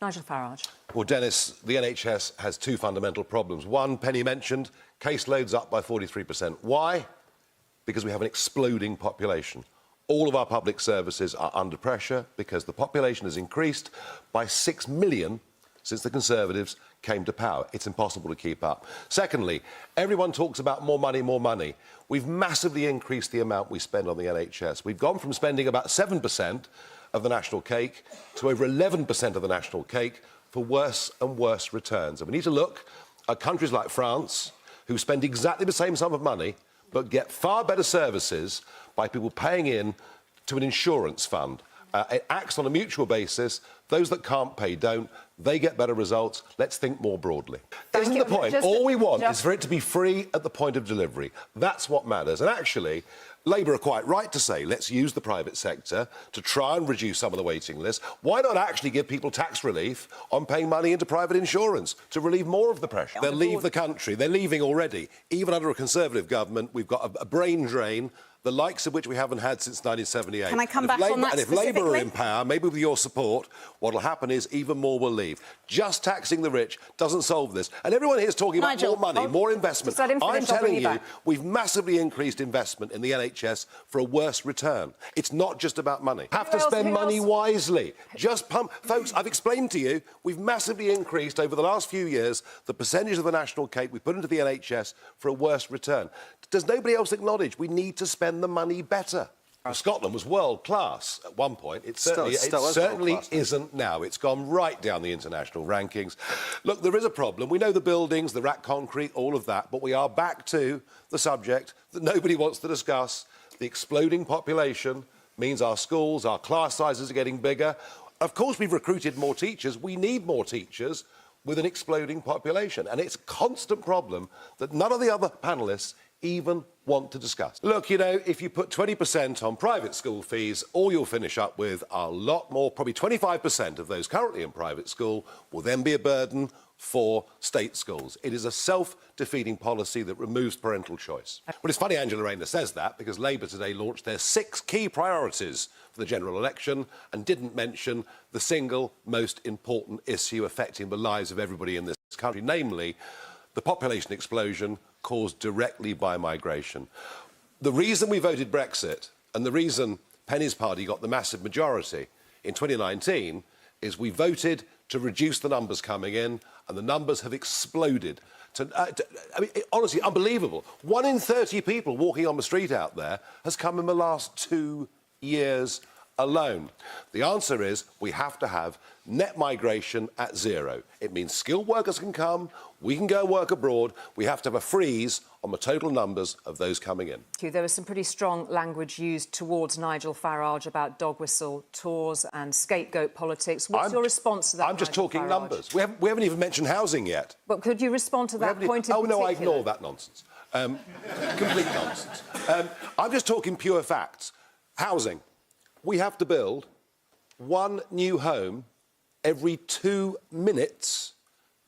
Nigel Farage. Well, Dennis, the NHS has two fundamental problems. One, Penny mentioned, caseloads up by 43%. Why? Because we have an exploding population. All of our public services are under pressure because the population has increased by 6 million since the Conservatives came to power. It's impossible to keep up. Secondly, everyone talks about more money, more money. We've massively increased the amount we spend on the NHS. We've gone from spending about 7% of the national cake to over 11% of the national cake for worse and worse returns. And we need to look at countries like France, who spend exactly the same sum of money but get far better services by people paying in to an insurance fund. It acts on a mutual basis. Those that can't pay don't. They get better results. Let's think more broadly. Isn't the point? All we want is for it to be free at the point of delivery. That's what matters. And actually, Labour are quite right to say, let's use the private sector to try and reduce some of the waiting lists. Why not actually give people tax relief on paying money into private insurance to relieve more of the pressure? They'll leave the country. They're leaving already. Even under a Conservative government, we've got a brain drain, the likes of which we haven't had since 1978. Can I come back on that And if Labour are in power, maybe with your support, what will happen is even more will leave. Just taxing the rich doesn't solve this. And everyone here is talking about more money, more investment. I'm telling you, we've massively increased investment in the NHS for a worse return. It's not just about money. Have to spend money wisely. Just pump. Folks, I've explained to you, we've massively increased over the last few years the percentage of the national cake we put into the NHS for a worse return. Does nobody else acknowledge we need to spend the money better? Scotland was world-class at one point. It certainly isn't now. It's gone right down the international rankings. Look, there is a problem. We know the buildings, the rat concrete, all of that, but we are back to the subject that nobody wants to discuss. The exploding population means our schools, our class sizes are getting bigger. Of course, we've recruited more teachers. We need more teachers with an exploding population. And it's a constant problem that none of the other panellists even want to discuss. Look, you know, if you put 20% on private school fees, all you'll finish up with a lot more, probably 25% of those currently in private school will then be a burden for state schools. It is a self-defeating policy that removes parental choice. Well, it's funny Angela Rayner says that because Labour today launched their 6 key priorities for the general election and didn't mention the single most important issue affecting the lives of everybody in this country, namely the population explosion caused directly by migration. The reason we voted Brexit and the reason Penny's party got the massive majority in 2019 is we voted to reduce the numbers coming in, and the numbers have exploded. I mean, honestly, unbelievable. 1 in 30 people walking on the street out there has come in the last 2 years alone. The answer is we have to have net migration at 0. It means skilled workers can come, we can go work abroad, we have to have a freeze on the total numbers of those coming in. There was some pretty strong language used towards Nigel Farage about dog whistle tours and scapegoat politics. What's your response to that, I'm just talking numbers. We haven't even mentioned housing yet. But could you respond to that point in particular? Oh, no, I ignore that nonsense. Complete nonsense. I'm just talking pure facts. Housing. We have to build 1 new home every 2 minutes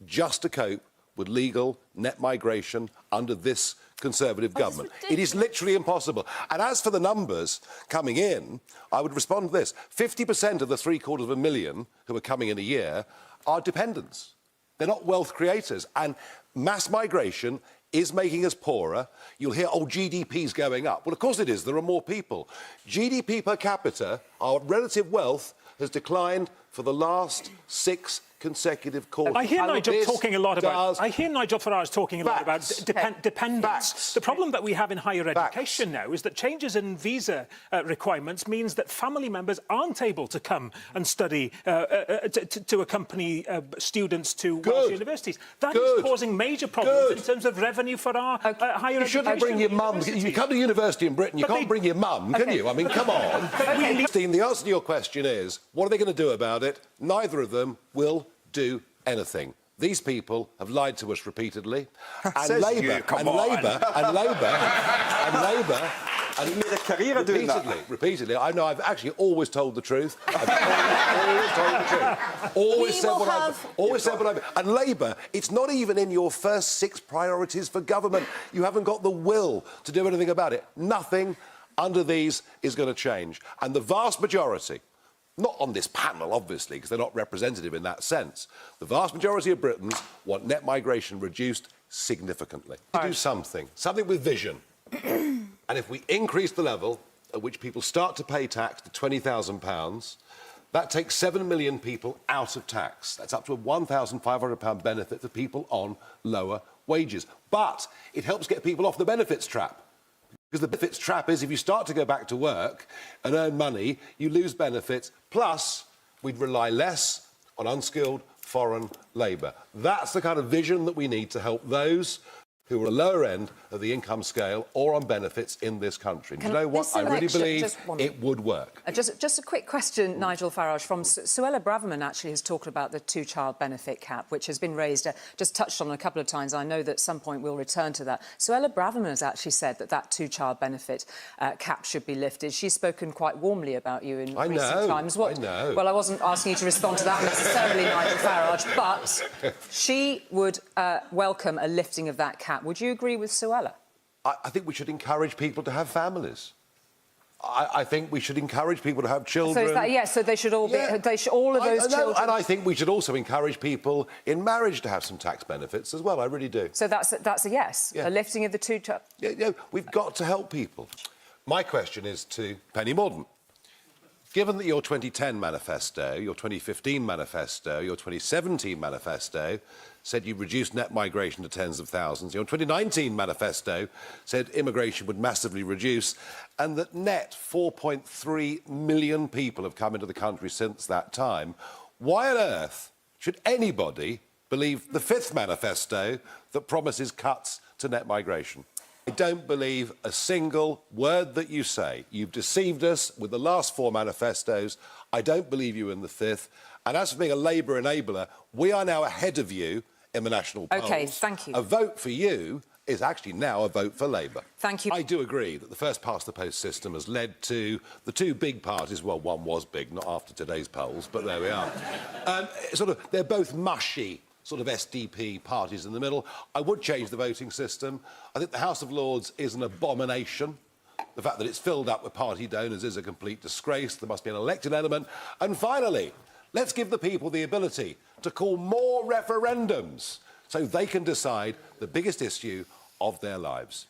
just to cope with legal net migration under this Conservative government. It is literally impossible. And as for the numbers coming in, I would respond to this. 50% of the 750,000 who are coming in a year are dependents. They're not wealth creators. And mass migration is making us poorer. You'll hear, oh, GDP's going up. Well, of course it is. There are more people. GDP per capita, our relative wealth, has declined for the last 6 consecutive quarters. I hear Nigel talking a lot about. I hear Nigel Farage talking a lot about dependence. The problem that we have in higher education now is that changes in visa requirements means that family members aren't able to come and study to accompany students to Welsh universities. That is causing major problems in terms of revenue for our higher education. You shouldn't bring your mum. You come to university in Britain, you can't bring your mum, can you? I mean, come on. The answer to your question is, what are they going to do about it? Neither of them will do anything. These people have lied to us repeatedly, and Labour, and he made a career doing that. Repeatedly. I know. I've actually always told the truth. I've always told the truth. Always said what I've. And Labour, it's not even in your first 6 priorities for government. You haven't got the will to do anything about it. Nothing under these is going to change, and the vast majority not on this panel, obviously, because they're not representative in that sense. The vast majority of Britons want net migration reduced significantly. To do something with vision. And if we increase the level at which people start to pay tax to £20,000, that takes 7 million people out of tax. That's up to a £1,500 benefit for people on lower wages. But it helps get people off the benefits trap. Because the benefits trap is if you start to go back to work and earn money, you lose benefits. Plus, we'd rely less on unskilled foreign labour. That's the kind of vision that we need to help those who are at the lower end of the income scale or on benefits in this country. And you know what? I really believe it would work. Just a quick question, Nigel Farage, from Suella Braverman actually has talked about the two-child benefit cap, which has been raised, just touched on a couple of times. I know that at some point we'll return to that. Suella Braverman has actually said that that two-child benefit cap should be lifted. She's spoken quite warmly about you in recent times. I know. Well, I wasn't asking you to respond to that necessarily, Nigel Farage, but she would welcome a lifting of that cap. Would you agree with Suella? I think we should encourage people to have families. I think we should encourage people to have children. So is that, yes, so they should all be... all of those children... And I think we should also encourage people in marriage to have some tax benefits as well. I really do. So that's a yes? Yeah. A lifting of the two-child... Yeah, we've got to help people. My question is to Penny Mordaunt. Given that your 2010 manifesto, your 2015 manifesto, your 2017 manifesto said you'd reduce net migration to tens of thousands, your 2019 manifesto said immigration would massively reduce, and that net 4.3 million people have come into the country since that time, why on earth should anybody believe the fifth manifesto that promises cuts to net migration? I don't believe a single word that you say. You've deceived us with the last four manifestos. I don't believe you in the fifth. And as for being a Labour enabler, we are now ahead of you in the national polls. OK, thank you. A vote for you is actually now a vote for Labour. Thank you. I do agree that the first-past-the-post system has led to the two big parties. Well, one was big, not after today's polls, but there we are. They're both mushy sort of SDP parties in the middle. I would change the voting system. I think the House of Lords is an abomination. The fact that it's filled up with party donors is a complete disgrace. There must be an elected element. And finally, let's give the people the ability to call more referendums so they can decide the biggest issue of their lives.